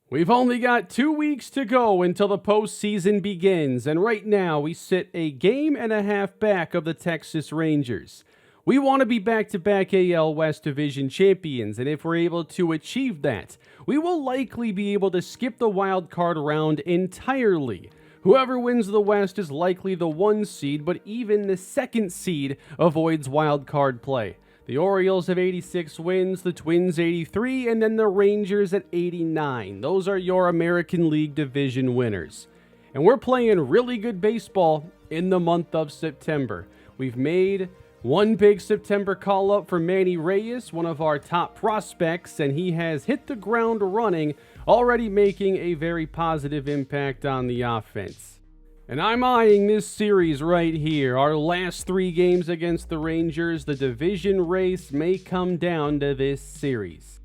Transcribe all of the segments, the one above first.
We've only got 2 weeks to go until the postseason begins, and right now we sit a game and a half back of the Texas Rangers. We want to be back-to-back AL West Division champions, and if we're able to achieve that, we will likely be able to skip the wild card round entirely. Whoever wins the West is likely the 1 seed, but even the 2nd seed avoids wild card play. The Orioles have 86 wins, the Twins 83, and then the Rangers at 89. Those are your American League Division winners. And we're playing really good baseball in the month of September. We've made one big September call-up for Manny Reyes, one of our top prospects, and he has hit the ground running, already making a very positive impact on the offense. And I'm eyeing this series right here. Our last 3 games against the Rangers, the division race may come down to this series.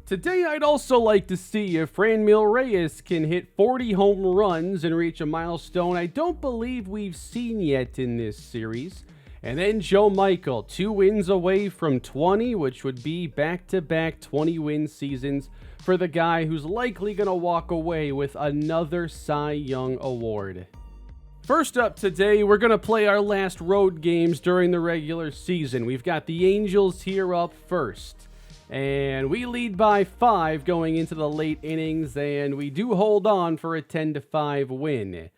Today, I'd also like to see if Franmil Reyes can hit 40 home runs and reach a milestone I don't believe we've seen yet in this series. And then Joe Michael, 2 wins away from 20, which would be back-to-back 20-win seasons for the guy who's likely going to walk away with another Cy Young award. First up today, we're going to play our last road games during the regular season. We've got the Angels here up first. And we lead by 5 going into the late innings, and we do hold on for a 10-5 win.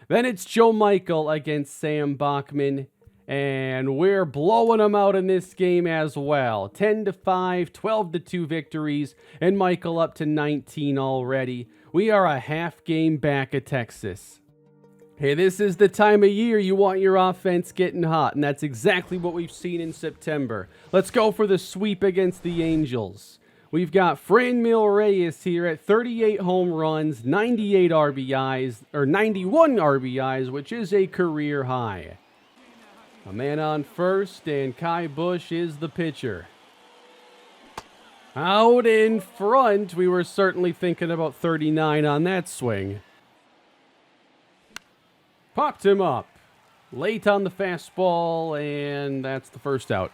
Then it's Joe Michael against Sam Bachman, and we're blowing them out in this game as well. 10-5, 12-2 victories, and Michael up to 19 already. We are a half game back at Texas. Hey, this is the time of year you want your offense getting hot, and that's exactly what we've seen in September. Let's go for the sweep against the Angels. We've got Franmil Reyes here at 38 home runs, 98 RBIs, or 91 RBIs, which is a career high. A man on first, and Kai Bush is the pitcher. Out in front, we were certainly thinking about 39 on that swing. Popped him up. Late on the fastball, and that's the first out.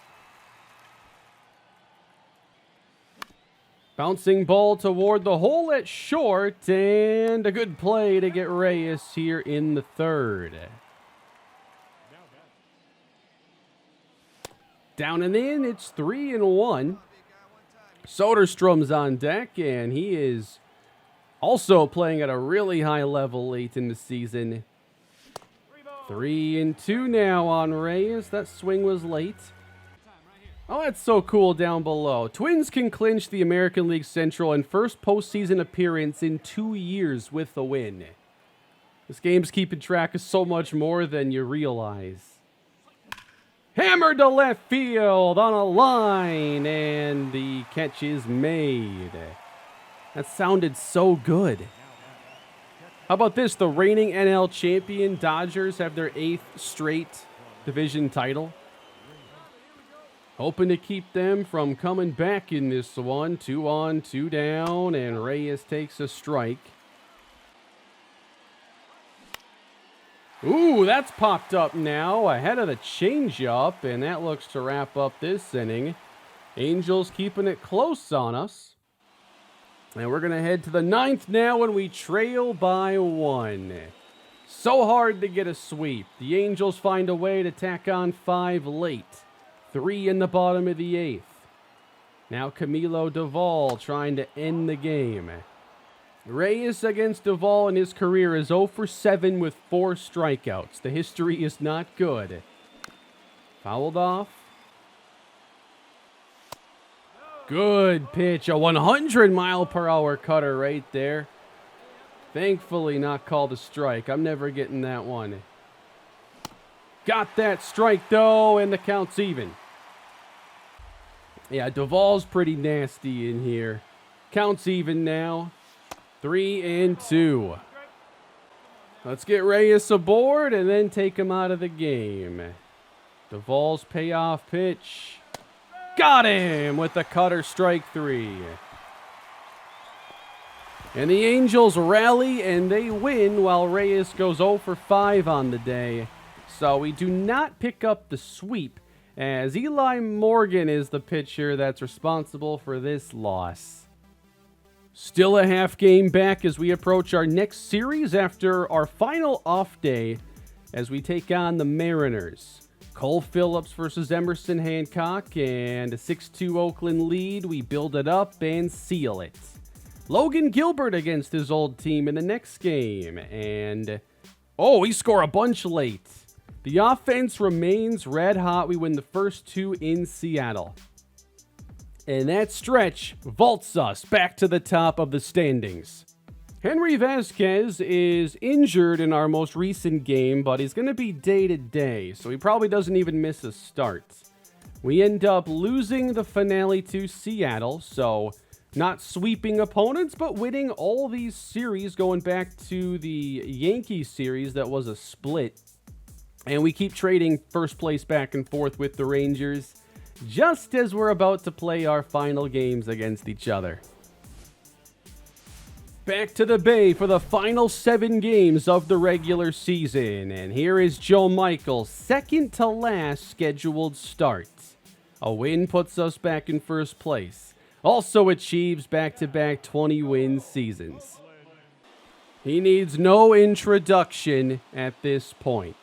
Bouncing ball toward the hole at short, and a good play to get Reyes here in the 3rd. Down and in, it's 3-1. Soderstrom's on deck, and he is also playing at a really high level late in the season. 3-2 now on Reyes. That swing was late. Oh, that's so cool down below. Twins can clinch the American League Central and first postseason appearance in 2 years with a win. This game's keeping track of so much more than you realize. Hammered to left field on a line, and the catch is made. That sounded so good. How about this? The reigning NL champion Dodgers have their 8th straight division title. Hoping to keep them from coming back in this one. 2 on, 2 down, and Reyes takes a strike. Ooh, that's popped up now ahead of the changeup, and that looks to wrap up this inning. Angels keeping it close on us. And we're going to head to the 9th now when we trail by 1. So hard to get a sweep. The Angels find a way to tack on 5 late. 3 in the bottom of the 8th. Now Camilo Duvall trying to end the game. Reyes against Duvall in his career is 0 for 7 with 4 strikeouts. The history is not good. Fouled off. Good pitch, a 100-mile-per-hour cutter right there. Thankfully not called a strike. I'm never getting that one. Got that strike, though, and the count's even. Yeah, Duvall's pretty nasty in here. Count's even now. 3-2. Let's get Reyes aboard and then take him out of the game. Duvall's payoff pitch. Got him with the cutter, strike 3. And the Angels rally and they win while Reyes goes 0 for 5 on the day. So we do not pick up the sweep as Eli Morgan is the pitcher that's responsible for this loss. Still a half game back as we approach our next series after our final off day as we take on the Mariners. Cole Phillips versus Emerson Hancock, and a 6-2 Oakland lead. We build it up and seal it. Logan Gilbert against his old team in the next game, and we score a bunch late. The offense remains red hot. We win the first two in Seattle. And that stretch vaults us back to the top of the standings. Henry Vasquez is injured in our most recent game, but he's going to be day-to-day, so he probably doesn't even miss a start. We end up losing the finale to Seattle, so not sweeping opponents, but winning all these series going back to the Yankees series that was a split. And we keep trading first place back and forth with the Rangers, just as we're about to play our final games against each other. Back to the Bay for the final 7 games of the regular season, and here is Joe Michael's second to last scheduled start. A win puts us back in first place. Also achieves back-to-back 20-win seasons. He needs no introduction at this point.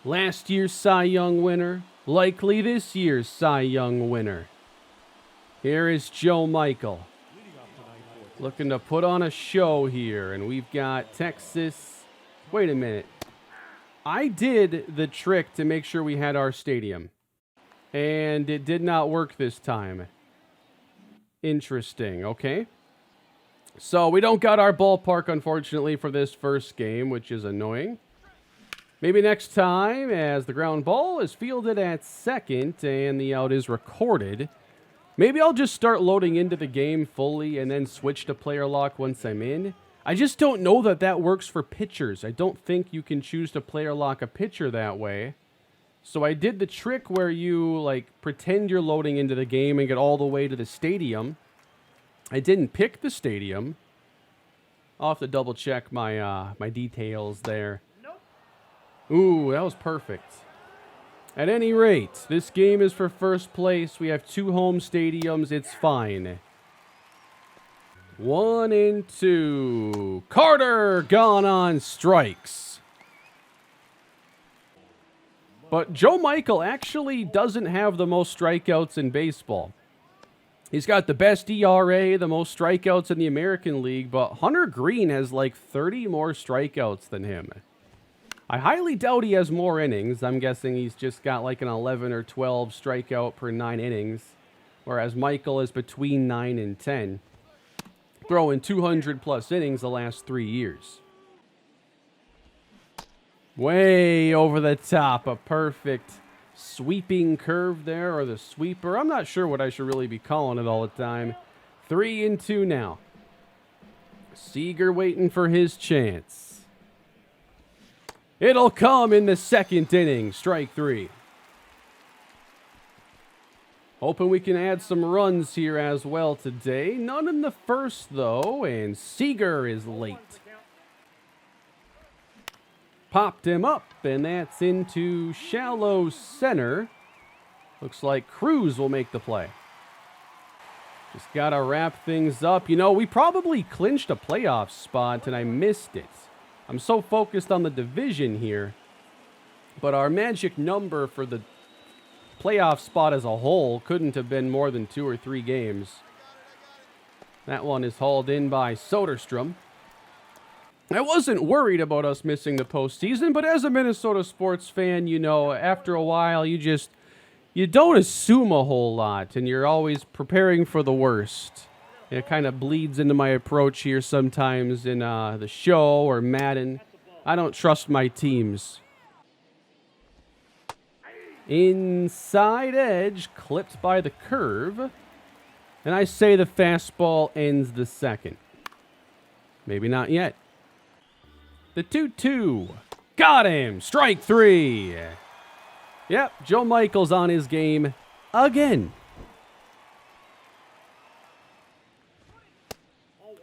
Last year's Cy Young winner, likely this year's Cy Young winner. Here is Joe Michael. Looking to put on a show here, and we've got Texas. Wait a minute. I did the trick to make sure we had our stadium, and it did not work this time. Interesting, okay. So we don't got our ballpark, unfortunately, for this first game, which is annoying. Maybe next time, as the ground ball is fielded at second and the out is recorded, maybe I'll just start loading into the game fully and then switch to player lock once I'm in. I just don't know that that works for pitchers. I don't think you can choose to player lock a pitcher that way. So I did the trick where you, pretend you're loading into the game and get all the way to the stadium. I didn't pick the stadium. I'll have to double check my my details there. Ooh, that was perfect. At any rate, this game is for first place. We have 2 home stadiums. It's fine. 1 and 2. Carter gone on strikes. But Joe Michael actually doesn't have the most strikeouts in baseball. He's got the best ERA, the most strikeouts in the American League, but Hunter Green has 30 more strikeouts than him. I highly doubt he has more innings. I'm guessing he's just got an 11 or 12 strikeout per 9 innings, whereas Michael is between 9 and 10, throwing 200-plus innings the last 3 years. Way over the top, a perfect sweeping curve there, or the sweeper. I'm not sure what I should really be calling it all the time. 3 and 2 now. Seager waiting for his chance. It'll come in the second inning, strike 3. Hoping we can add some runs here as well today. None in the first, though, and Seager is late. Popped him up, and that's into shallow center. Looks like Cruz will make the play. Just got to wrap things up. You know, we probably clinched a playoff spot, and I missed it. I'm so focused on the division here, but our magic number for the playoff spot as a whole couldn't have been more than 2 or 3 games. That one is hauled in by Soderstrom. I wasn't worried about us missing the postseason, but as a Minnesota sports fan, you know, after a while, you don't assume a whole lot, and you're always preparing for the worst. It kind of bleeds into my approach here sometimes in the show or Madden. I don't trust my teams. Inside edge, clipped by the curve. And I say the fastball ends the second. Maybe not yet. The 2-2. Got him. Strike 3. Yep, Joe Michael's on his game again.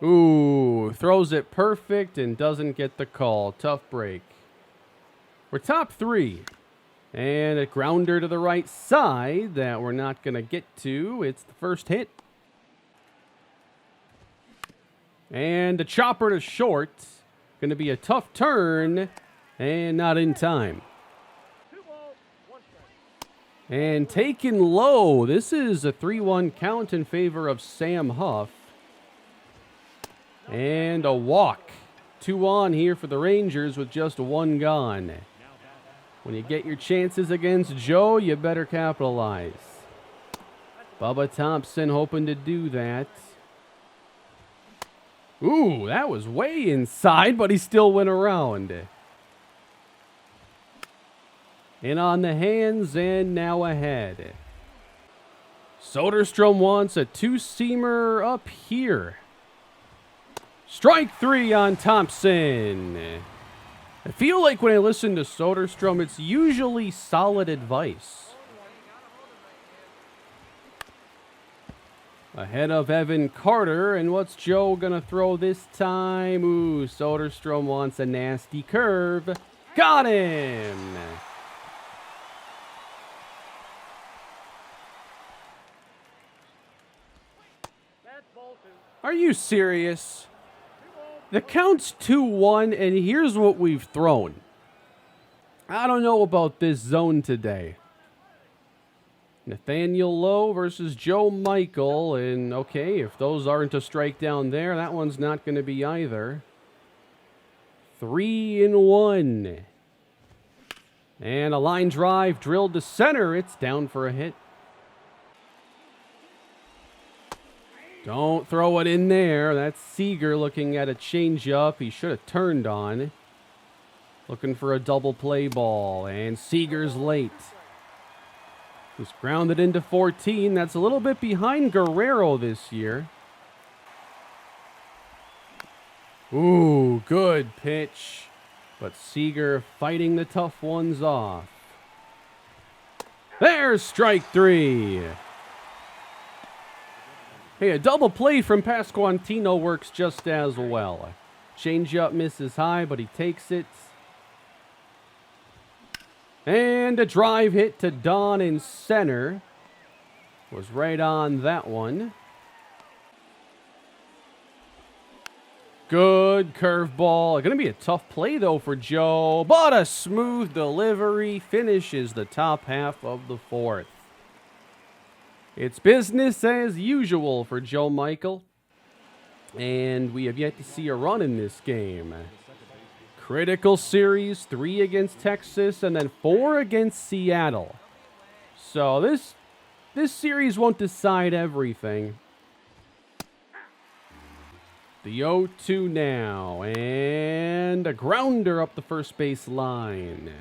Ooh, throws it perfect and doesn't get the call. Tough break. We're top 3. And a grounder to the right side that we're not going to get to. It's the first hit. And a chopper to short. Going to be a tough turn. And not in time. And taken low. This is a 3-1 count in favor of Sam Huff. And a walk. 2 on here for the Rangers with just 1 gone. When you get your chances against Joe, you better capitalize. Bubba Thompson hoping to do that. Ooh, that was way inside, but he still went around. In on the hands and now ahead. Soderstrom wants a 2-seamer up here. Strike 3 on Thompson. I feel like when I listen to Soderstrom, it's usually solid advice. Ahead of Evan Carter, and what's Joe gonna throw this time? Ooh, Soderstrom wants a nasty curve. Got him! Are you serious? The count's 2-1, and here's what we've thrown. I don't know about this zone today. Nathaniel Lowe versus Joe Michael, and okay, if those aren't a strike down there, that one's not going to be either. 3-1. And a line drive drilled to center. It's down for a hit. Don't throw it in there. That's Seager looking at a changeup he should have turned on. Looking for a double play ball, and Seager's late. He's grounded into 14. That's a little bit behind Guerrero this year. Ooh, good pitch. But Seager fighting the tough ones off. There's strike 3. Hey, a double play from Pasquantino works just as well. Changeup misses high, but he takes it. And a drive hit to Don in center. Was right on that one. Good curveball. Going to be a tough play, though, for Joe. But a smooth delivery finishes the top half of the 4th. It's business as usual for Joe Michael. And we have yet to see a run in this game. Critical series, 3 against Texas and then 4 against Seattle. So this series won't decide everything. The 0-2 now, and a grounder up the first base line.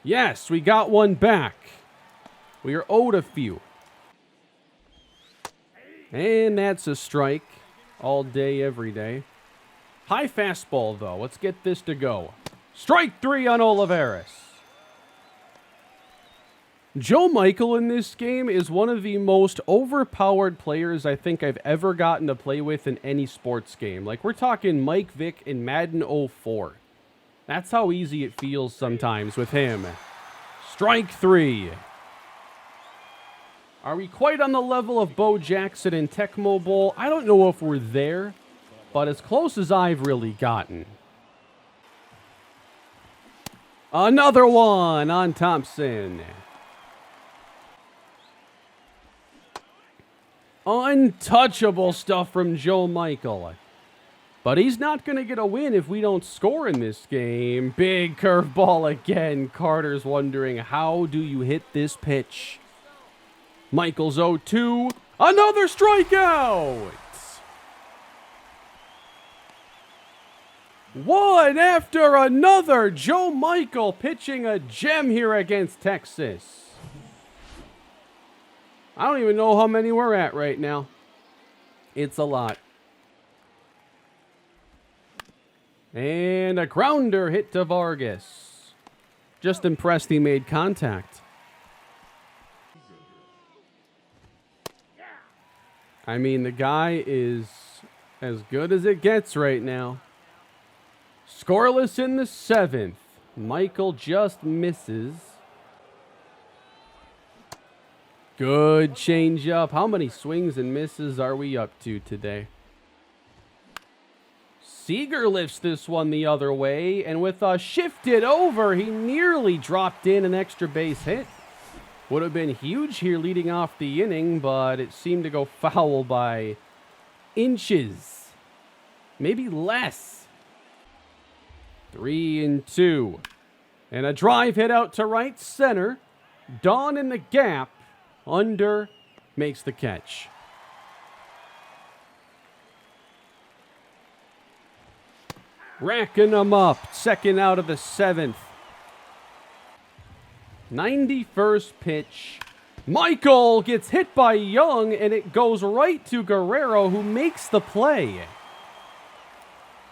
Yes, we got one back. We are owed a few. And that's a strike. All day, every day. High fastball, though. Let's get this to go. Strike 3 on Olivares. Joe Michael in this game is one of the most overpowered players I think I've ever gotten to play with in any sports game. Like, we're talking Mike Vick in Madden 04. That's how easy it feels sometimes with him. Strike 3. Are we quite on the level of Bo Jackson and Tecmo Bowl? I don't know if we're there, but as close as I've really gotten. Another one on Thompson. Untouchable stuff from Joe Michael. But he's not going to get a win if we don't score in this game. Big curveball again. Carter's wondering, how do you hit this pitch? Michael's 0-2. Another strikeout! One after another. Joe Michael pitching a gem here against Texas. I don't even know how many we're at right now. It's a lot. And a grounder hit to Vargas. Just impressed he made contact. I mean, the guy is as good as it gets right now. Scoreless in the 7th. Michael just misses. Good changeup. How many swings and misses are we up to today? Seager lifts this one the other way, and with a shifted over, he nearly dropped in an extra base hit. Would have been huge here leading off the inning, but it seemed to go foul by inches. Maybe less. 3-2. And a drive hit out to right center. Dawn in the gap. Under makes the catch. Racking them up. Second out of the 7th. 91st pitch. Michael gets hit by Young, and it goes right to Guerrero, who makes the play.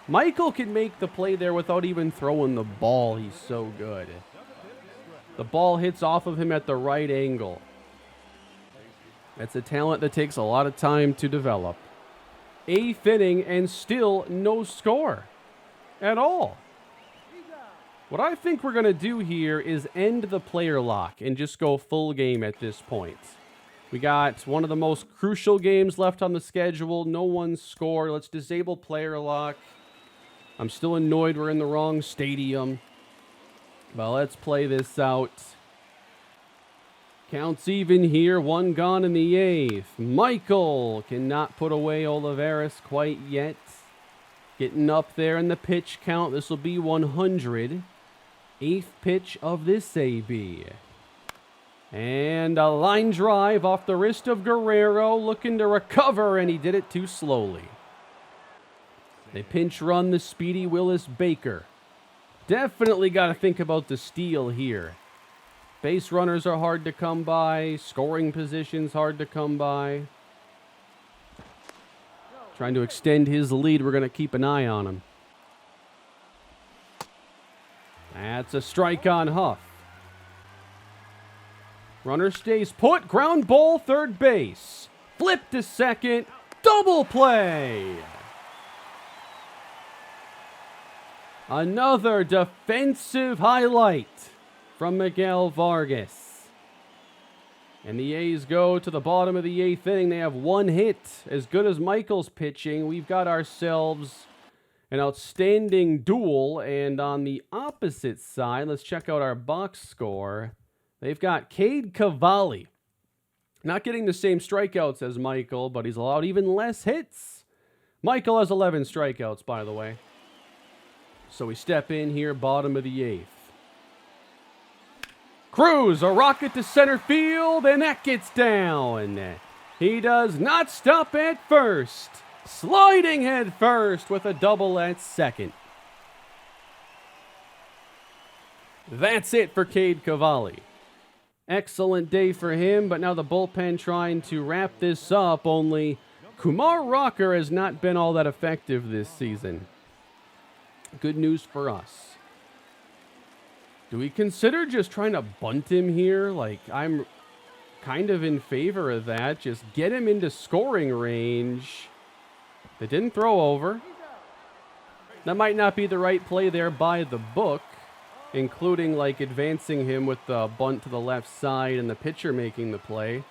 Michael can make the play there without even throwing the ball. He's so good. The ball hits off of him at the right angle. That's a talent that takes a lot of time to develop. 8th inning, and still no score at all. What I think we're going to do here is end the player lock and just go full game at this point. We got one of the most crucial games left on the schedule. No one scored. Let's disable player lock. I'm still annoyed we're in the wrong stadium. But let's play this out. Counts even here. One gone in the 8th. Michael cannot put away Olivares quite yet. Getting up there in the pitch count. This will be 100. 8th pitch of this AB. And a line drive off the wrist of Guerrero, looking to recover, and he did it too slowly. They pinch run the speedy Willis Baker. Definitely got to think about the steal here. Base runners are hard to come by. Scoring positions hard to come by. Trying to extend his lead. We're going to keep an eye on him. That's a strike on Huff. Runner stays put. Ground ball, third base. Flip to second. Double play. Another defensive highlight from Miguel Vargas. And the A's go to the bottom of the 8th inning. They have one hit. As good as Michael's pitching, we've got ourselves an outstanding duel. And on the opposite side, let's check out our box score. They've got Cade Cavalli. Not getting the same strikeouts as Michael, but he's allowed even less hits. Michael has 11 strikeouts, by the way. So we step in here, bottom of the 8th. Cruz, a rocket to center field, and that gets down. He does not stop at first. Sliding head first with a double at second. That's it for Cade Cavalli. Excellent day for him, but now the bullpen trying to wrap this up, only Kumar Rocker has not been all that effective this season. Good news for us. Do we consider just trying to bunt him here? Like, I'm kind of in favor of that. Just get him into scoring range. They didn't throw over. That might not be the right play there by the book, including like advancing him with the bunt to the left side and the pitcher making the play.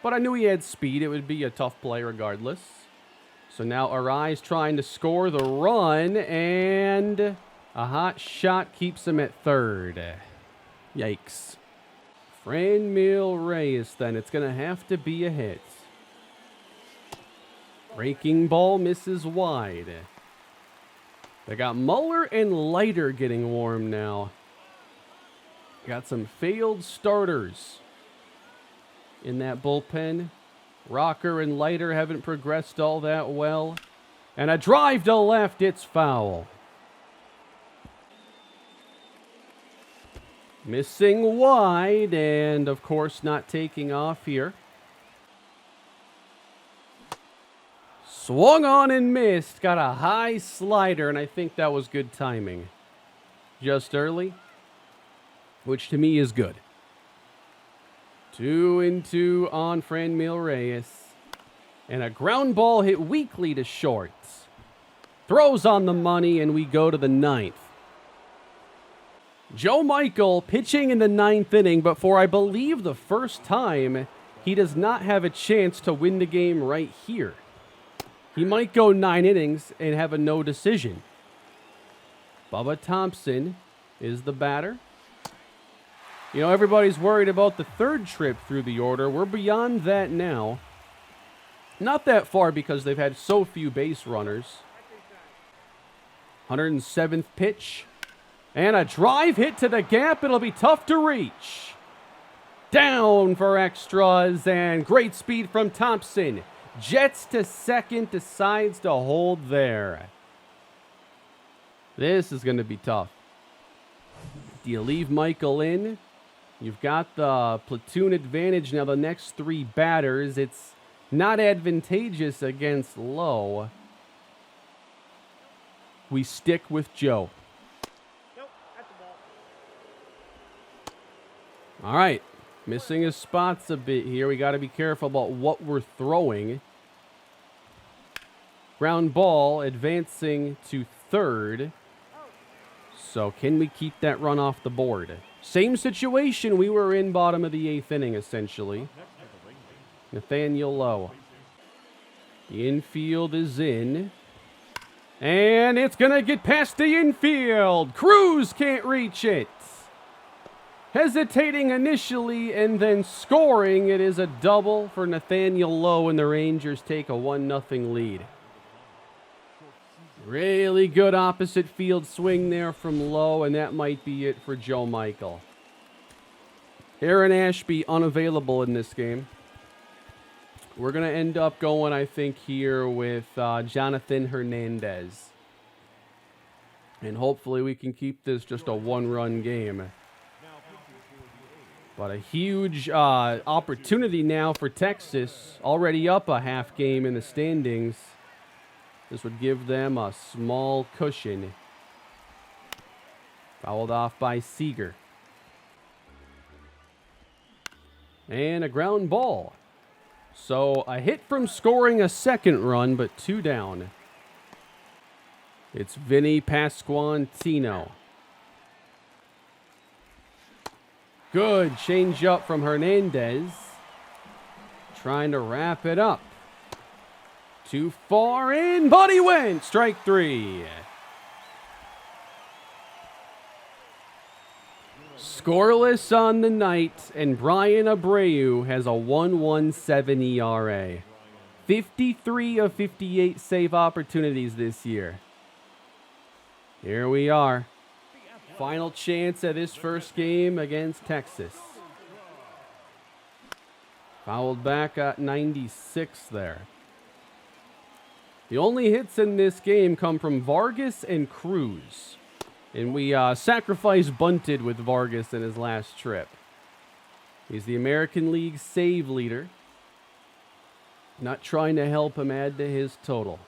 But I knew he had speed. It would be a tough play regardless. So now Arise trying to score the run, and a hot shot keeps him at third. Yikes. Franmil Reyes then. It's going to have to be a hit. Breaking ball misses wide. They got Muller and Leiter getting warm now. Got some failed starters in that bullpen. Rocker and Leiter haven't progressed all that well. And a drive to left, it's foul. Missing wide, and of course not taking off here. Swung on and missed. Got a high slider, and I think that was good timing. Just early, which to me is good. 2-2 on Franmil Reyes. And a ground ball hit weakly to short. Throws on the money, and we go to the 9th. Joe Michael pitching in the 9th inning, but for I believe the first time he does not have a chance to win the game right here. He might go 9 innings and have a no decision. Bubba Thompson is the batter. You know, everybody's worried about the third trip through the order. We're beyond that now. Not that far because they've had so few base runners. 107th pitch. And a drive hit to the gap. It'll be tough to reach. Down for extras, and great speed from Thompson. Jets to second, decides to hold there. This is going to be tough. Do you leave Michael in? You've got the platoon advantage now. The next 3 batters, it's not advantageous against Lowe. We stick with Joe. All right. Missing his spots a bit here. We got to be careful about what we're throwing. Ground ball advancing to third. So can we keep that run off the board? Same situation we were in bottom of the 8th inning, essentially. Nathaniel Lowe. The infield is in. And it's going to get past the infield. Cruz can't reach it. Hesitating initially and then scoring. It is a double for Nathaniel Lowe, and the Rangers take a 1-0 lead. Really good opposite field swing there from Lowe, and that might be it for Joe Michael. Aaron Ashby unavailable in this game. We're going to end up going, I think, here with Jonathan Hernandez. And hopefully we can keep this just a 1-run game. But a huge opportunity now for Texas. Already up a half game in the standings. This would give them a small cushion. Fouled off by Seager. And a ground ball. So a hit from scoring a second run, but 2 down. It's Vinny Pasquantino. Good change up from Hernandez. Trying to wrap it up. Too far in, but he went. Strike 3. Scoreless on the night, and Brian Abreu has a 1.17 ERA. 53 of 58 save opportunities this year. Here we are. Final chance at this first game against Texas. Fouled back at 96 there. The only hits in this game come from Vargas and Cruz. And we sacrifice bunted with Vargas in his last trip. He's the American League save leader. Not trying to help him add to his total.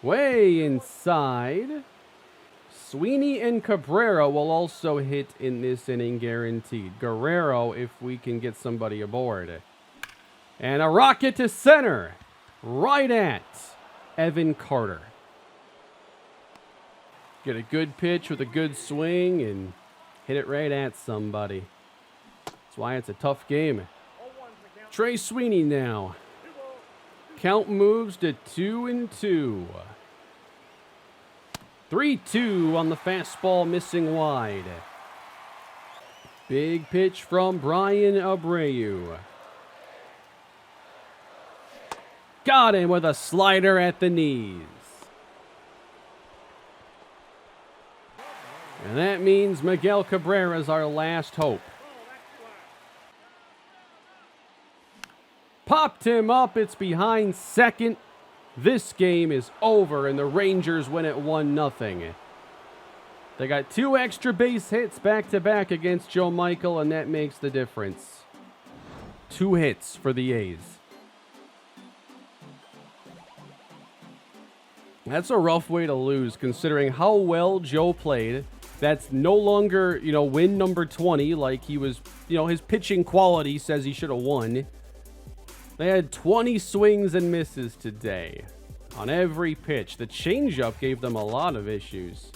Way inside. Sweeney and Cabrera will also hit in this inning, guaranteed. Guerrero, if we can get somebody aboard. And a rocket to center. Right at Evan Carter. Get a good pitch with a good swing and hit it right at somebody. That's why it's a tough game. Trey Sweeney now. Count moves to 2-2. 3-2 on the fastball, missing wide. Big pitch from Brian Abreu. Got him with a slider at the knees. And that means Miguel Cabrera is our last hope. Popped him up. It's behind second. This game is over, and the Rangers win at 1-0. They got 2 extra base hits back-to-back against Joe Michael, and that makes the difference. 2 hits for the A's. That's a rough way to lose, considering how well Joe played. That's no longer, win number 20 like he was, his pitching quality says he should have won. They had 20 swings and misses today on every pitch. The changeup gave them a lot of issues.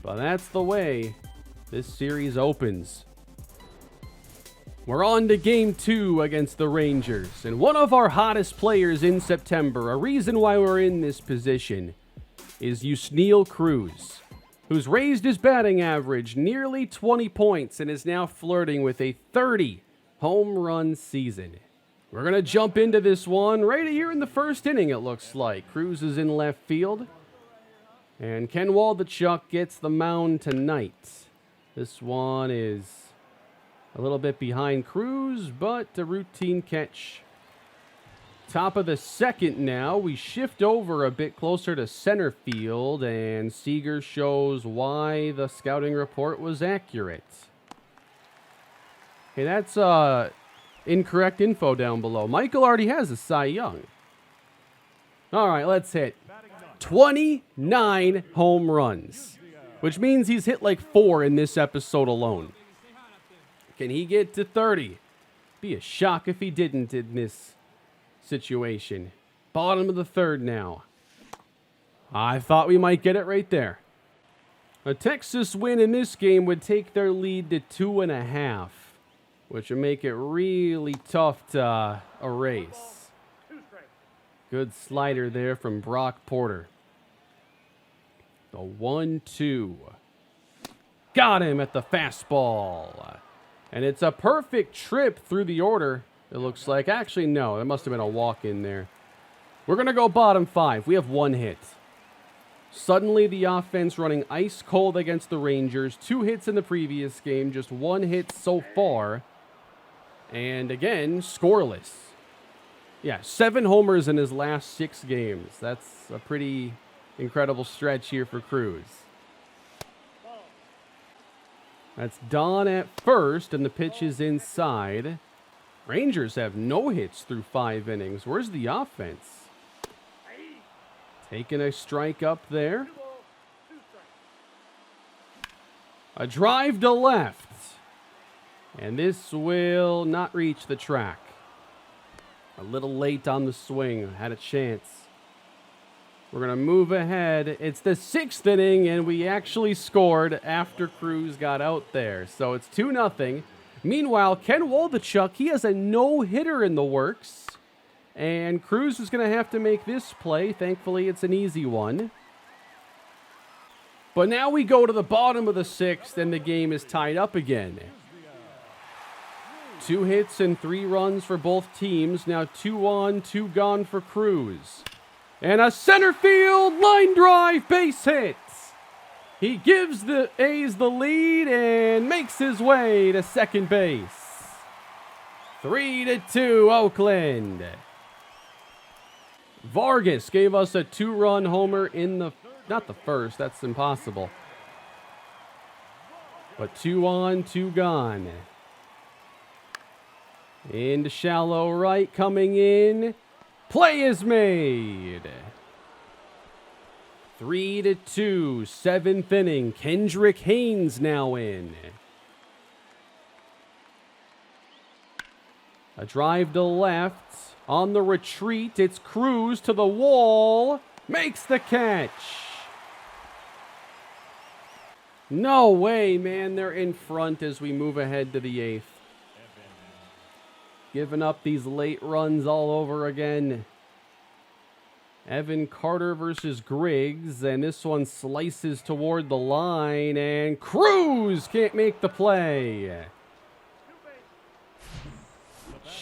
But that's the way this series opens. We're on to game 2 against the Rangers, and one of our hottest players in September, a reason why we're in this position, is Yusniel Cruz, who's raised his batting average nearly 20 points and is now flirting with a 30 home run season. We're going to jump into this one right here in the first inning, it looks like. Cruz is in left field, and Ken Waldichuk gets the mound tonight. This one is a little bit behind Cruz, but a routine catch. Top of the second now. We shift over a bit closer to center field, and Seager shows why the scouting report was accurate. Okay, that's incorrect info down below. Michael already has a Cy Young. All right, let's hit 29 home runs, which means he's hit like 4 in this episode alone. Can he get to 30? Be a shock if he didn't in this situation. Bottom of the third now. I thought we might get it right there. A Texas win in this game would take their lead to 2.5, which would make it really tough to erase. Good slider there from Brock Porter. The 1-2. Got him at the fastball. And it's a perfect trip through the order, it looks like. Actually, no, there must have been a walk in there. We're going to go bottom 5. We have 1 hit. Suddenly, the offense running ice cold against the Rangers. 2 hits in the previous game, just 1 hit so far. And again, scoreless. Yeah, 7 homers in his last 6 games. That's a pretty incredible stretch here for Cruz. That's Don at first, and the pitch is inside. Rangers have no hits through 5 innings. Where's the offense? Taking a strike up there. A drive to left. And this will not reach the track. A little late on the swing. Had a chance. We're going to move ahead. It's the 6th inning, and we actually scored after Cruz got out there. So it's 2-0. Meanwhile, Ken Waldichuk, he has a no-hitter in the works. And Cruz is going to have to make this play. Thankfully, it's an easy one. But now we go to the bottom of the 6th, and the game is tied up again. 2 hits and 3 runs for both teams. Now 2 on, 2 gone for Cruz. And a center field line drive base hit. He gives the A's the lead and makes his way to second base. 3-2 Oakland. Vargas gave us a 2-run homer in the, not the first, that's impossible. But 2 on, 2 gone. Into shallow right, coming in. Play is made. 3-2, 7th inning. Kendrick Haynes now in. A drive to left. On the retreat, it's Cruz to the wall. Makes the catch. No way, man. They're in front as we move ahead to the 8th. Giving up these late runs all over again. Evan Carter versus Griggs, and this one slices toward the line, and Cruz can't make the play.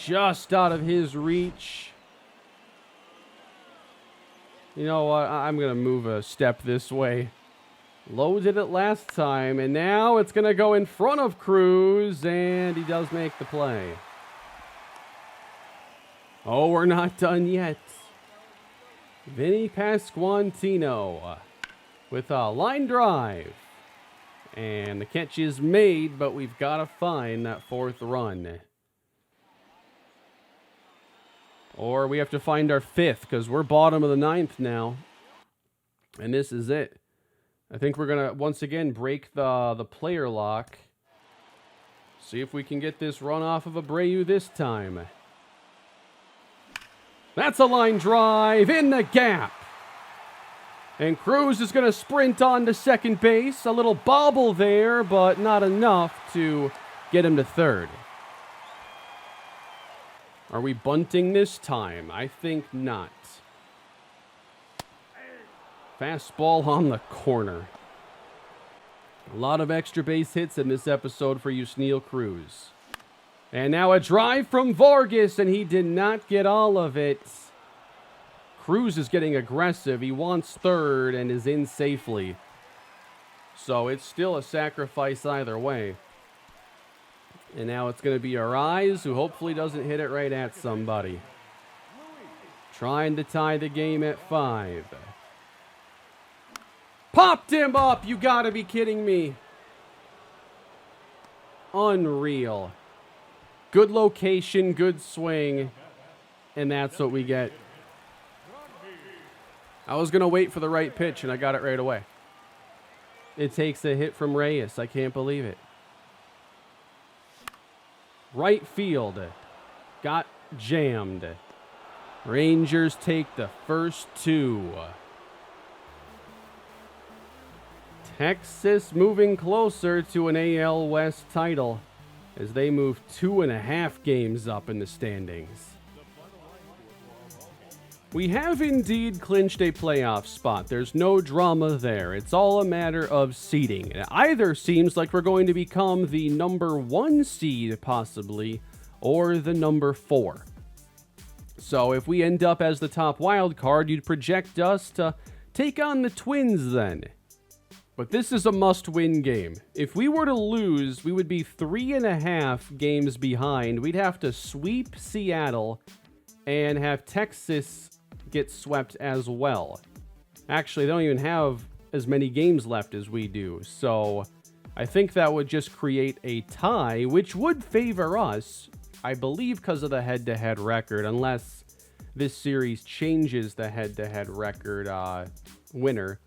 Just out of his reach. You know what? I'm going to move a step this way. Lowe did it last time, and now it's going to go in front of Cruz, and he does make the play. Oh, we're not done yet. Vinny Pasquantino with a line drive. And the catch is made, but we've got to find that 4th run. Or we have to find our 5th, because we're bottom of the 9th now. And this is it. I think we're going to, once again, break the player lock. See if we can get this run off of Abreu this time. That's a line drive in the gap. And Cruz is going to sprint on to second base. A little bobble there, but not enough to get him to third. Are we bunting this time? I think not. Fastball on the corner. A lot of extra base hits in this episode for Yusniel Cruz. And now a drive from Vargas, and he did not get all of it. Cruz is getting aggressive. He wants third and is in safely. So it's still a sacrifice either way. And now it's going to be Arise, who hopefully doesn't hit it right at somebody. Trying to tie the game at 5. Popped him up! You gotta be kidding me. Unreal. Good location, good swing. And that's what we get. I was going to wait for the right pitch, and I got it right away. It takes a hit from Reyes. I can't believe it. Right field. Got jammed. Rangers take the first 2. Texas moving closer to an AL West title as they move 2.5 games up in the standings. We have indeed clinched a playoff spot. There's no drama there. It's all a matter of seeding. It either seems like we're going to become the number 1 seed, possibly, or the number 4. So if we end up as the top wild card, you'd project us to take on the Twins then. But this is a must-win game. If we were to lose, we would be 3.5 games behind. We'd have to sweep Seattle and have Texas get swept as well. Actually, they don't even have as many games left as we do. So I think that would just create a tie, which would favor us, I believe, because of the head-to-head record, unless this series changes the head-to-head record winner.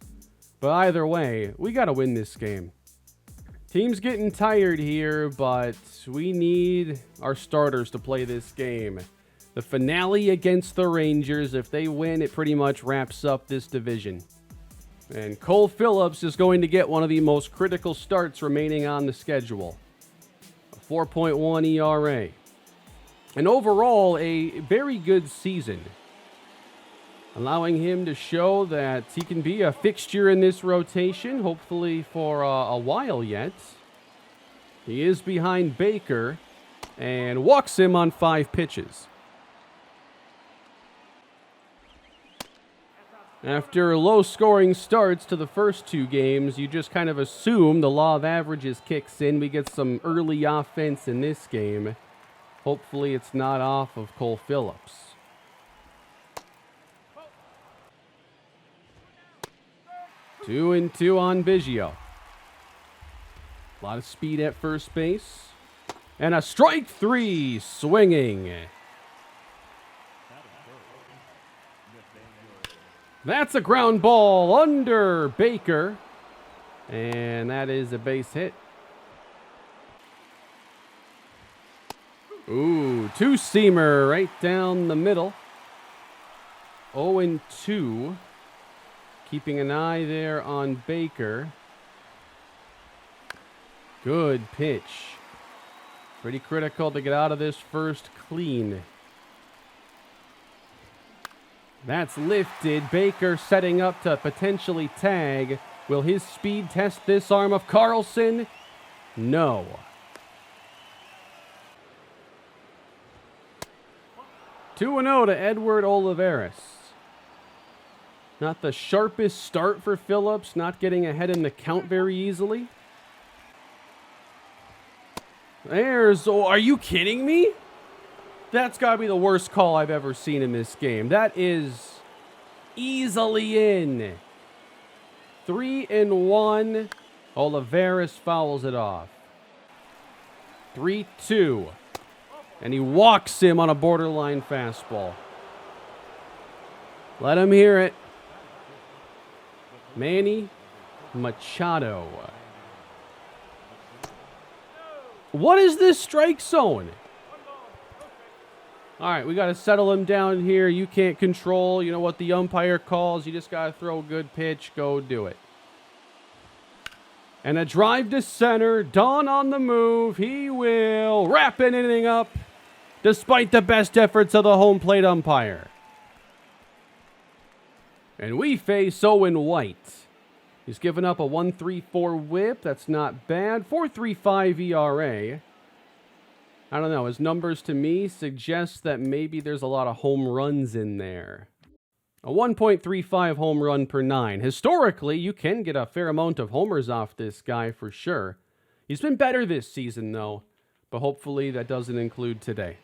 But either way, we got to win this game. Team's getting tired here, but we need our starters to play this game. The finale against the Rangers. If they win, it pretty much wraps up this division. And Cole Phillips is going to get one of the most critical starts remaining on the schedule. A 4.1 ERA. And overall, a very good season, allowing him to show that he can be a fixture in this rotation, hopefully for a while yet. He is behind Baker and walks him on 5 pitches. After low-scoring starts to the first 2 games, you just kind of assume the law of averages kicks in. We get some early offense in this game. Hopefully it's not off of Cole Phillips. Two and two on Biggio. A lot of speed at first base. And a strike 3 swinging. That's a ground ball under Baker. And that is a base hit. Ooh, 2-seamer right down the middle. 0-2. Keeping an eye there on Baker. Good pitch. Pretty critical to get out of this first clean. That's lifted. Baker setting up to potentially tag. Will his speed test this arm of Carlson? No. Two and 0 to Edward Olivares. Not the sharpest start for Phillips, not getting ahead in the count very easily. Are you kidding me? That's got to be the worst call I've ever seen in this game. That is easily in. 3-1. Olivares fouls it off. 3-2. And he walks him on a borderline fastball. Let him hear it. Manny Machado. What is this strike zone? All right, we got to settle him down here. You can't control, what the umpire calls. You just got to throw a good pitch. Go do it. And a drive to center. Dawn on the move. He will wrap an inning up. despite the best efforts of the home plate umpire. And we face Owen White. He's given up a 1.34 whip. That's not bad. 4.35 ERA. I don't know. His numbers to me suggest that maybe there's a lot of home runs in there. A 1.35 home run per 9. Historically, you can get a fair amount of homers off this guy for sure. He's been better this season, though. But hopefully that doesn't include today.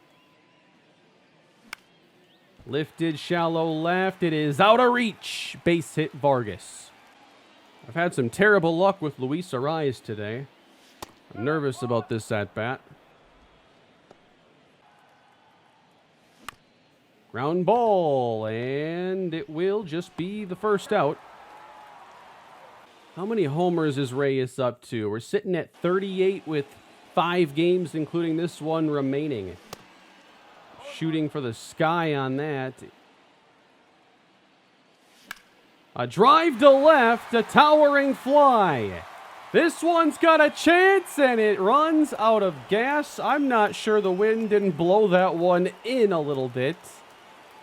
Lifted shallow left. It is out of reach. Base hit Vargas. I've had some terrible luck with Luis Ariz today. I'm nervous about this at-bat. Ground ball, and it will just be the first out. How many homers is Reyes up to? We're sitting at 38 with 5 games, including this one remaining. Shooting for the sky on that. A drive to left, a towering fly. This one's got a chance, and it runs out of gas. I'm not sure the wind didn't blow that one in a little bit.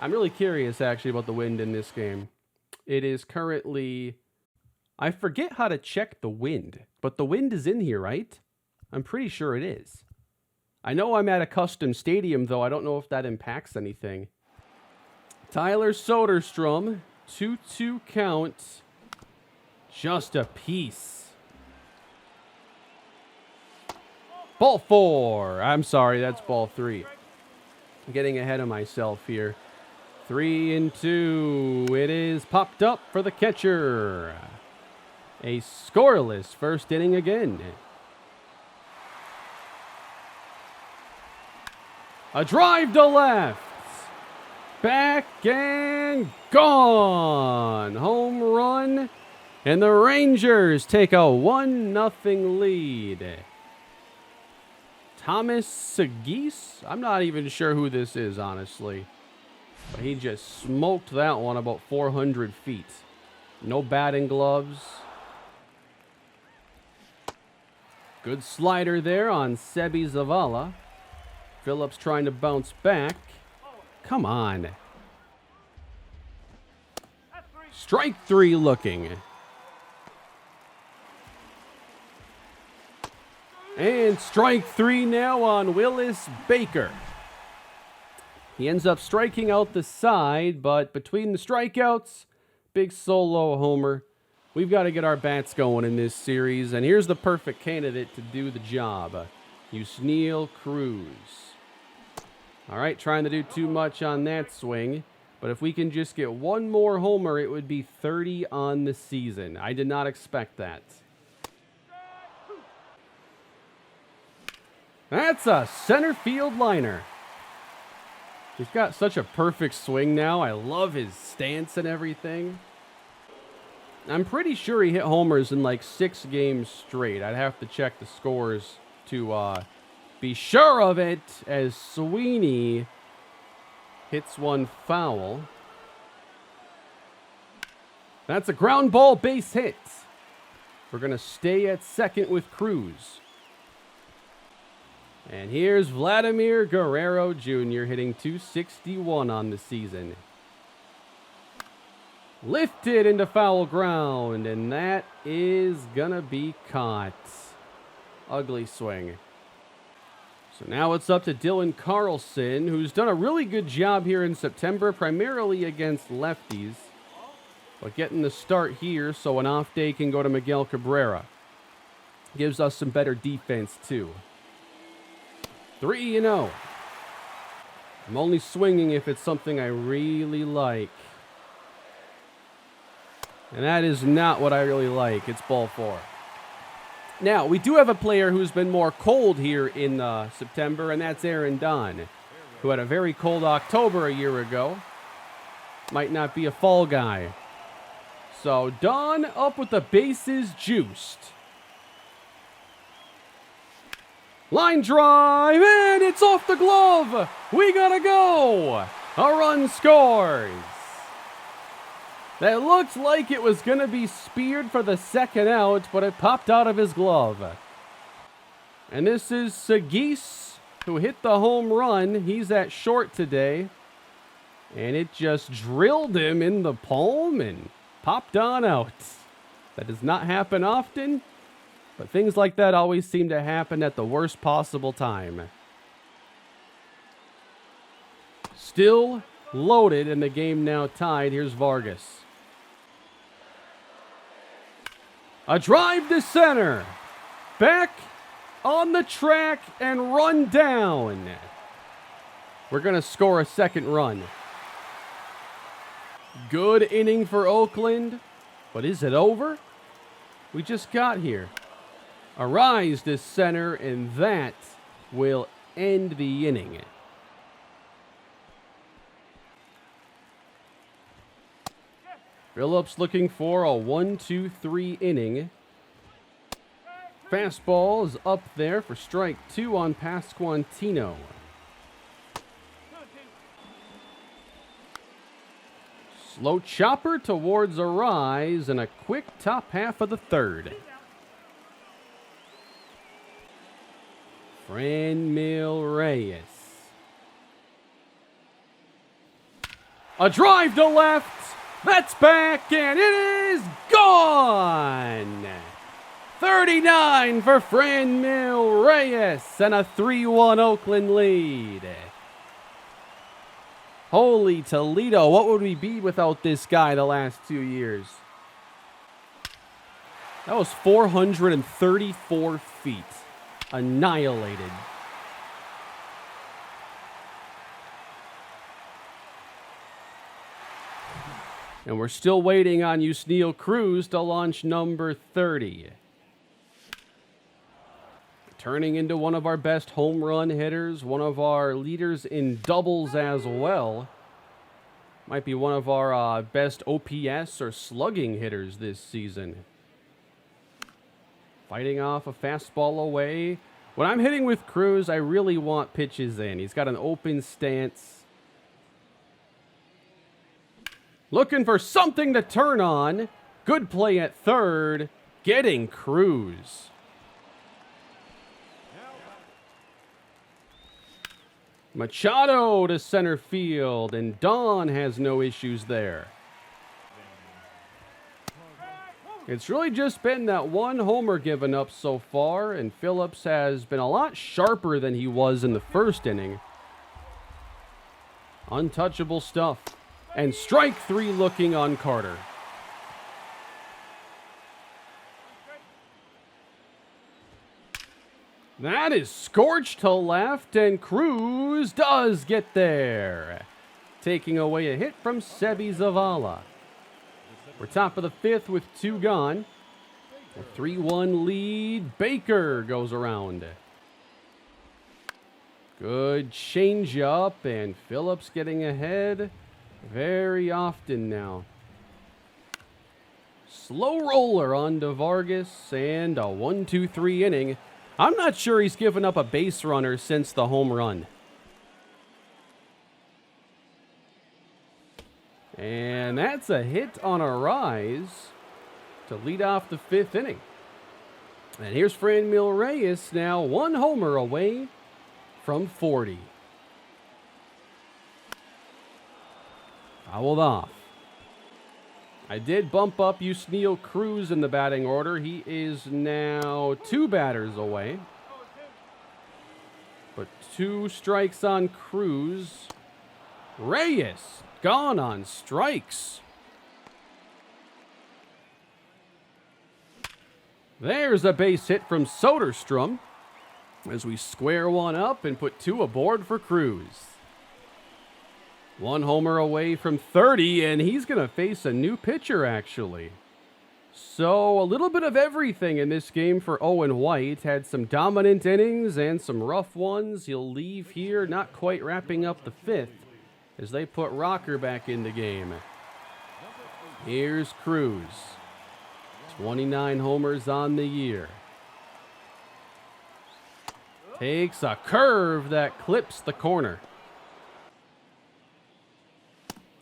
I'm really curious, actually, about the wind in this game. It is currently... I forget how to check the wind, but the wind is in here, right? I'm pretty sure it is. I know I'm at a custom stadium, though. I don't know if that impacts anything. Tyler Soderstrom, 2-2 count. Just a piece. Ball 4. I'm sorry, that's ball 3. I'm getting ahead of myself here. 3-2. It is popped up for the catcher. A scoreless first inning again. A drive to left. Back and gone. Home run. And the Rangers take a 1-0 lead. Thomas Segis? I'm not even sure who this is, honestly. But he just smoked that one about 400 feet. No batting gloves. Good slider there on Sebi Zavala. Phillips trying to bounce back. Come on. Strike 3 looking. And strike 3 now on Willis Baker. He ends up striking out the side, but between the strikeouts, big solo homer. We've got to get our bats going in this series, and here's the perfect candidate to do the job. Yusniel Cruz. All right, trying to do too much on that swing, but if we can just get one more homer, it would be 30 on the season. I did not expect that. That's a center field liner. He's got such a perfect swing now. I love his stance and everything. I'm pretty sure he hit homers in like 6 games straight. I'd have to check the scores to be sure of it, as Sweeney hits one foul. That's a ground ball base hit. We're going to stay at second with Cruz. And here's Vladimir Guerrero Jr. hitting .261 on the season. Lifted into foul ground, and that is gonna be caught. Ugly swing. So now it's up to Dylan Carlson, who's done a really good job here in September, primarily against lefties. But getting the start here, so an off day can go to Miguel Cabrera. Gives us some better defense, too. 3-0. I'm only swinging if it's something I really like. And that is not what I really like. It's ball 4. Now, we do have a player who's been more cold here in September, and that's Aaron Don, who had a very cold October a year ago. Might not be a fall guy. So, Don up with the bases juiced. Line drive, and it's off the glove. We gotta go. A run scores. That looked like it was going to be speared for the second out, but it popped out of his glove. And this is Segis who hit the home run. He's at short today. And it just drilled him in the palm and popped on out. That does not happen often, but things like that always seem to happen at the worst possible time. Still loaded, and the game now tied. Here's Vargas. A drive to center. Back on the track and run down. We're going to score a second run. Good inning for Oakland, but is it over? We just got here. A rise to center, and that will end the inning. Phillips looking for a 1-2-3 inning. Fastball is up there for strike 2 on Pasquantino. Slow chopper towards a rise and a quick top half of the third. Franmil Reyes. A drive to left. That's back, and it is gone. 39 for Franmil Reyes and a 3-1 Oakland lead. Holy Toledo, what would we be without this guy the last 2 years? That was 434 feet. Annihilated. And we're still waiting on Yusniel Cruz to launch number 30. Turning into one of our best home run hitters, one of our leaders in doubles as well. Might be one of our best OPS or slugging hitters this season. Fighting off a fastball away. When I'm hitting with Cruz, I really want pitches in. He's got an open stance. Looking for something to turn on. Good play at third. Getting Cruz. Machado to center field, and Don has no issues there. It's really just been that one homer given up so far, and Phillips has been a lot sharper than he was in the first inning. Untouchable stuff. And strike 3 looking on Carter. That is scorched to left, and Cruz does get there. Taking away a hit from Sebi Zavala. We're top of the 5th with 2 gone. A 3-1 lead. Baker goes around. Good changeup, and Phillips getting ahead very often now. Slow roller on to Vargas, and a 1-2-3 inning. I'm not sure he's given up a base runner since the home run. And that's a hit on a rise to lead off the 5th inning. And here's Franmil Reyes now 1 homer away from 40. Fouled off. I did bump up Yusniel Cruz in the batting order. He is now 2 batters away. But 2 strikes on Cruz. Reyes gone on strikes. There's a base hit from Soderstrom as we square one up and put 2 aboard for Cruz. 1 homer away from 30, and he's going to face a new pitcher, actually. So, a little bit of everything in this game for Owen White. Had some dominant innings and some rough ones. He'll leave here, not quite wrapping up the 5th, as they put Rocker back in the game. Here's Cruz. 29 homers on the year. Takes a curve that clips the corner.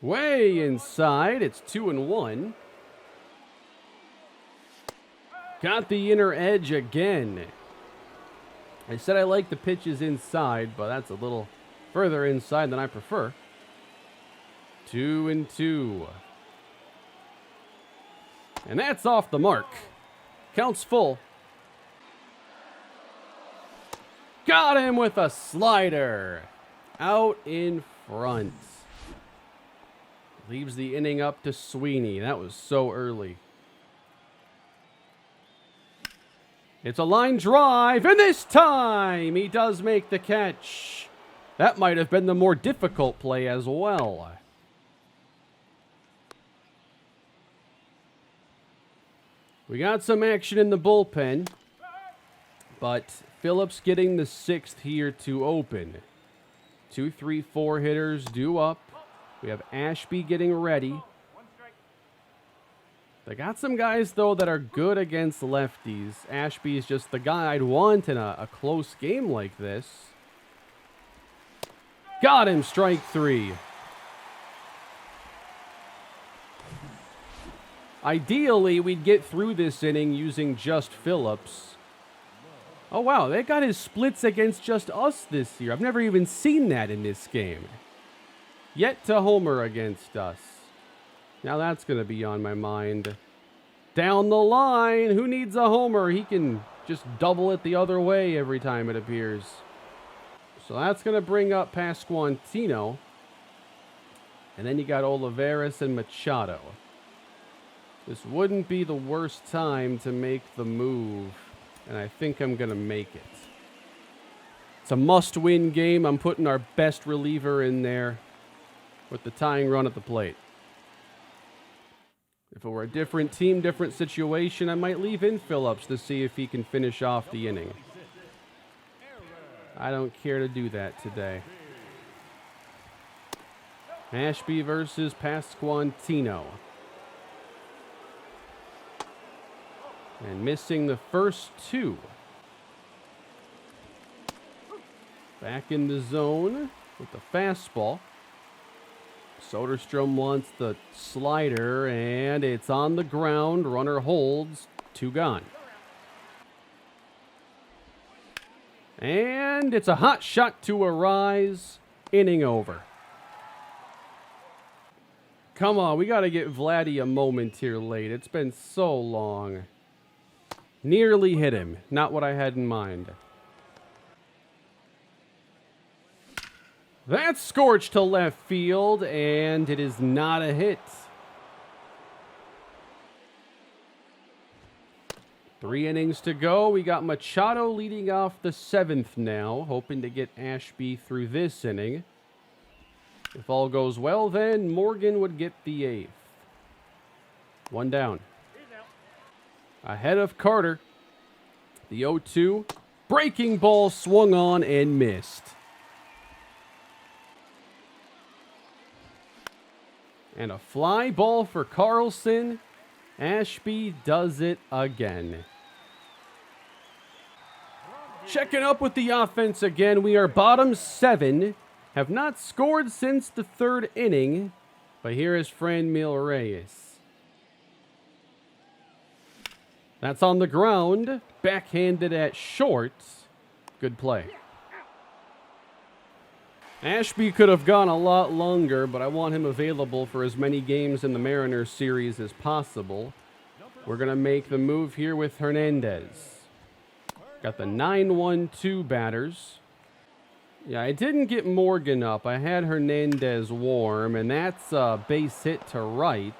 Way inside, it's 2-1. Got the inner edge again. I said I like the pitches inside, but that's a little further inside than I prefer. 2-2. And that's off the mark. Counts full. Got him with a slider. Out in front. Leaves the inning up to Sweeney. That was so early. It's a line drive, and this time he does make the catch. That might have been the more difficult play as well. We got some action in the bullpen, but Phillips getting the 6th here to open. 2, 3, 4 hitters due up. We have Ashby getting ready. They got some guys, though, that are good against lefties. Ashby is just the guy I'd want in a close game like this. Got him, strike 3. Ideally, we'd get through this inning using just Phillips. Oh, wow, they got his splits against just us this year. I've never even seen that in this game. Yet to homer against us. Now that's going to be on my mind. Down the line, who needs a homer? He can just double it the other way every time it appears. So that's going to bring up Pasquantino. And then you got Olivares and Machado. This wouldn't be the worst time to make the move. And I think I'm going to make it. It's a must-win game. I'm putting our best reliever in there with the tying run at the plate. If it were a different team, different situation, I might leave in Phillips to see if he can finish off the inning. I don't care to do that today. Ashby versus Pasquantino. And missing the first 2. Back in the zone with the fastball. Soderstrom wants the slider, and it's on the ground. Runner holds. 2 gone. And it's a hot shot to Arise. Inning over. Come on, we got to get Vladdy a moment here late. It's been so long. Nearly hit him. Not what I had in mind. That's scorched to left field, and it is not a hit. 3 innings to go. We got Machado leading off the 7th now, hoping to get Ashby through this inning. If all goes well, then Morgan would get the 8th. 1 down. Ahead of Carter. The 0-2. Breaking ball swung on and missed. And a fly ball for Carlson. Ashby does it again. Checking up with the offense again. We are bottom 7. Have not scored since the 3rd inning. But here is Franmil Reyes. That's on the ground. Backhanded at short. Good play. Ashby could have gone a lot longer, but I want him available for as many games in the Mariners series as possible. We're going to make the move here with Hernandez. Got the 9-1-2 batters. Yeah, I didn't get Morgan up. I had Hernandez warm, and that's a base hit to right.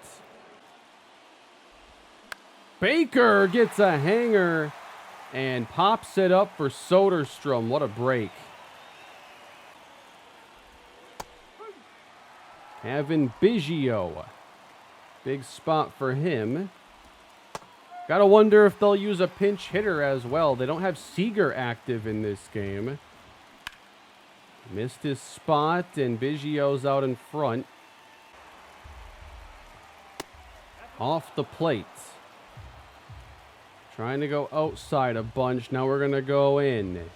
Baker gets a hanger and pops it up for Soderstrom. What a break. Having Biggio. Big spot for him. Gotta wonder if they'll use a pinch hitter as well. They don't have Seager active in this game. Missed his spot, and Biggio's out in front. Off the plate. Trying to go outside a bunch. Now we're going to go in.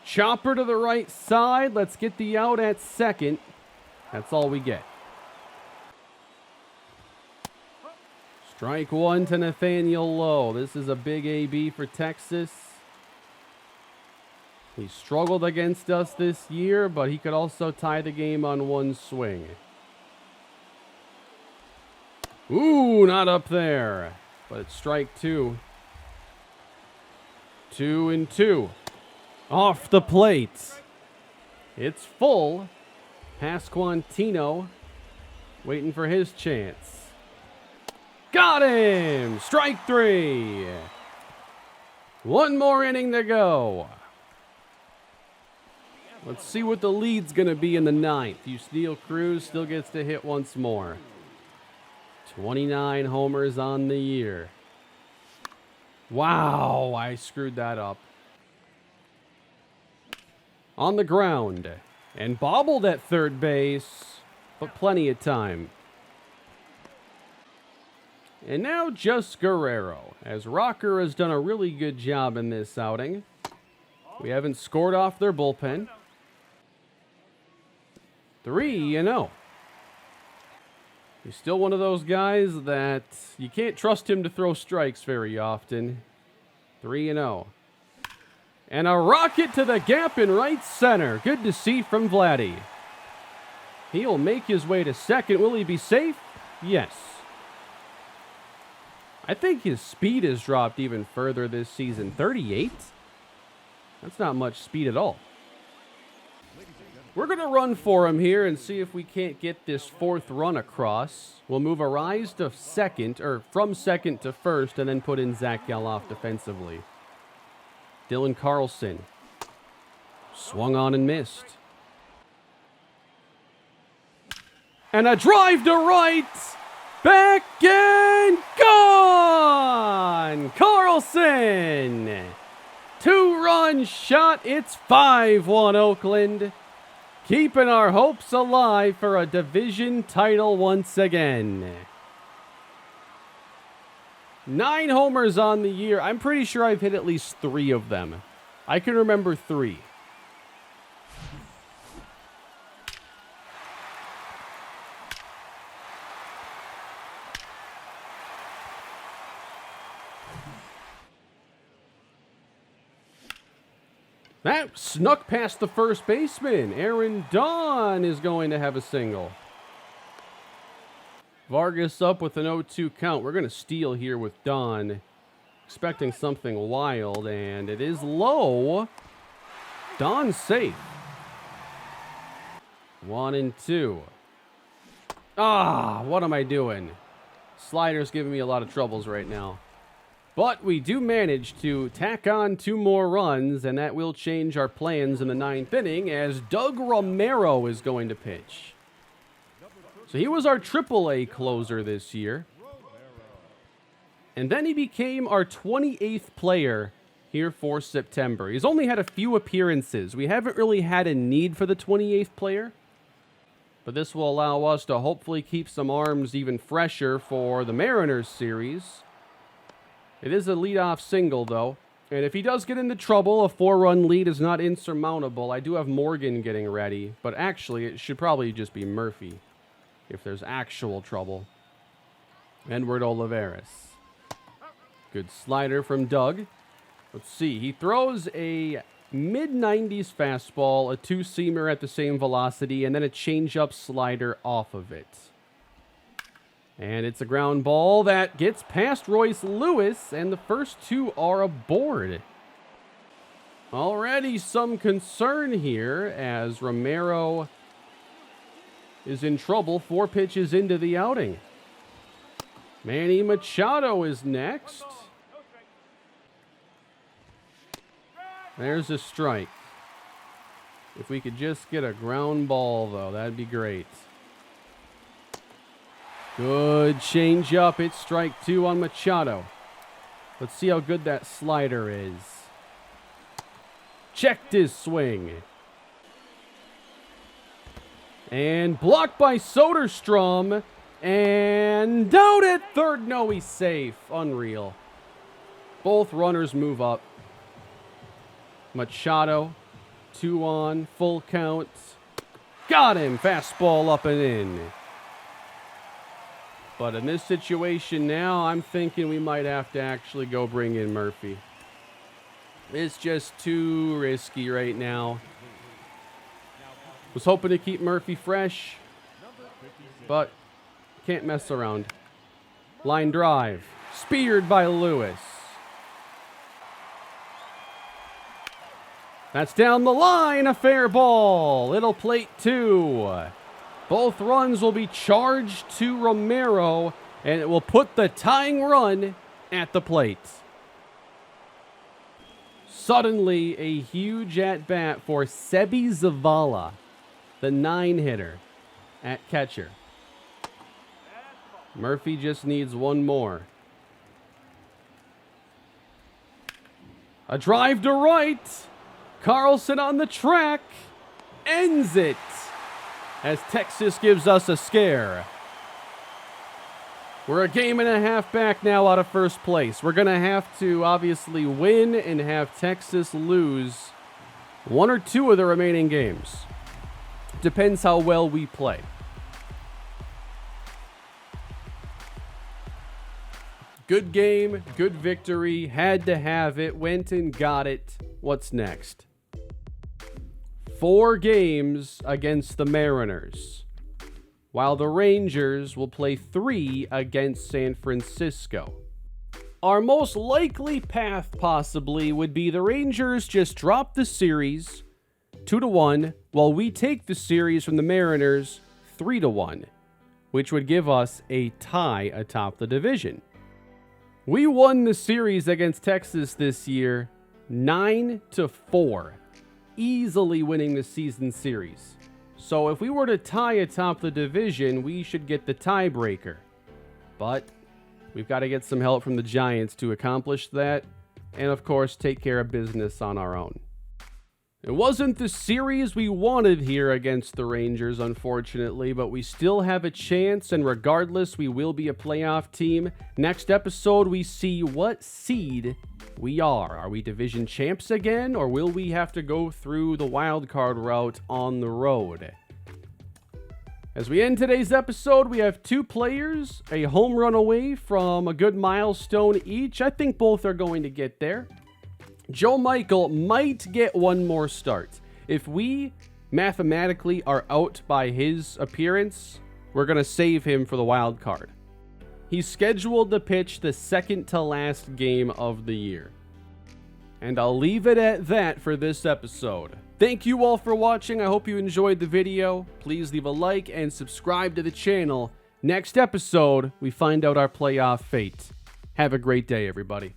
Chopper to the right side. Let's get the out at second. That's all we get. Strike 1 to Nathaniel Lowe. This is a big AB for Texas. He struggled against us this year, but he could also tie the game on one swing. Ooh, not up there. But it's strike 2. 2-2. Off the plate. It's full. Pasquantino waiting for his chance. Got him! Strike 3. One more inning to go. Let's see what the lead's going to be in the 9th. Yusniel Cruz still gets to hit once more. 29 homers on the year. Wow, I screwed that up. On the ground. And bobbled at third base, but plenty of time. And now just Guerrero, as Rocker has done a really good job in this outing. We haven't scored off their bullpen. 3-0. He's still one of those guys that you can't trust him to throw strikes very often. 3-0. And a rocket to the gap in right center. Good to see from Vladdy. He'll make his way to second. Will he be safe? Yes. I think his speed has dropped even further this season. 38? That's not much speed at all. We're going to run for him here and see if we can't get this 4th run across. We'll move Arise to second, or from second to first, and then put in Zach Geloff defensively. Dylan Carlson. Swung on and missed. And a drive to right. Back and gone. Carlson. 2-run shot. It's 5-1 Oakland. Keeping our hopes alive for a division title once again. 9 homers on the year. I'm pretty sure I've hit at least 3 of them. I can remember 3. That snuck past the first baseman. Aaron Dawn is going to have a single. Vargas up with an 0-2 count. We're going to steal here with Dawn. Expecting something wild, and it is low. Dawn's safe. 1-2. Ah, what am I doing? Slider's giving me a lot of troubles right now. But we do manage to tack on 2 more runs, and that will change our plans in the 9th inning as Doug Romero is going to pitch. So he was our AAA closer this year. And then he became our 28th player here for September. He's only had a few appearances. We haven't really had a need for the 28th player. But this will allow us to hopefully keep some arms even fresher for the Mariners series. It is a leadoff single, though. And if he does get into trouble, a 4-run lead is not insurmountable. I do have Morgan getting ready. But actually, it should probably just be Murphy if there's actual trouble. Edward Olivares. Good slider from Doug. Let's see. He throws a mid-90s fastball, a 2-seamer at the same velocity, and then a change-up slider off of it. And it's a ground ball that gets past Royce Lewis, and the first 2 are aboard. Already some concern here as Romero is in trouble 4 pitches into the outing. Manny Machado is next. There's a strike. If we could just get a ground ball, though, that'd be great. Good change up. It's strike 2 on Machado. Let's see how good that slider is. Checked his swing. And blocked by Soderstrom. And out at third. No, he's safe. Unreal. Both runners move up. Machado. 2 on. Full count. Got him. Fastball up and in. But in this situation now, I'm thinking we might have to actually go bring in Murphy. It's just too risky right now. Was hoping to keep Murphy fresh, but can't mess around. Line drive. Speared by Lewis. That's down the line. A fair ball. Little plate 2. Both runs will be charged to Romero, and it will put the tying run at the plate. Suddenly, a huge at-bat for Sebi Zavala, the 9-hitter at catcher. Murphy just needs one more. A drive to right. Carlson on the track. Ends it as Texas gives us a scare. We're a game and a half back now out of first place. We're going to have to obviously win and have Texas lose 1 or 2 of the remaining games. Depends how well we play. Good game, good victory, had to have it, went and got it. What's next? 4 games against the Mariners, while the Rangers will play 3 against San Francisco. Our most likely path possibly would be the Rangers just drop the series 2-1, while we take the series from the Mariners 3-1, which would give us a tie atop the division. We won the series against Texas this year 9-4, easily winning the season series. So if we were to tie atop the division, we should get the tiebreaker. But we've got to get some help from the Giants to accomplish that, and of course take care of business on our own. It wasn't the series we wanted here against the Rangers, unfortunately, but we still have a chance, and regardless, we will be a playoff team. Next episode, we see what seed we are. Are we division champs again, or will we have to go through the wild card route on the road? As we end today's episode, we have 2 players, a home run away from a good milestone each. I think both are going to get there. Joe Michael might get one more start. If we mathematically are out by his appearance, we're going to save him for the wild card. He's scheduled to pitch the second to last game of the year. And I'll leave it at that for this episode. Thank you all for watching. I hope you enjoyed the video. Please leave a like and subscribe to the channel. Next episode, we find out our playoff fate. Have a great day, everybody.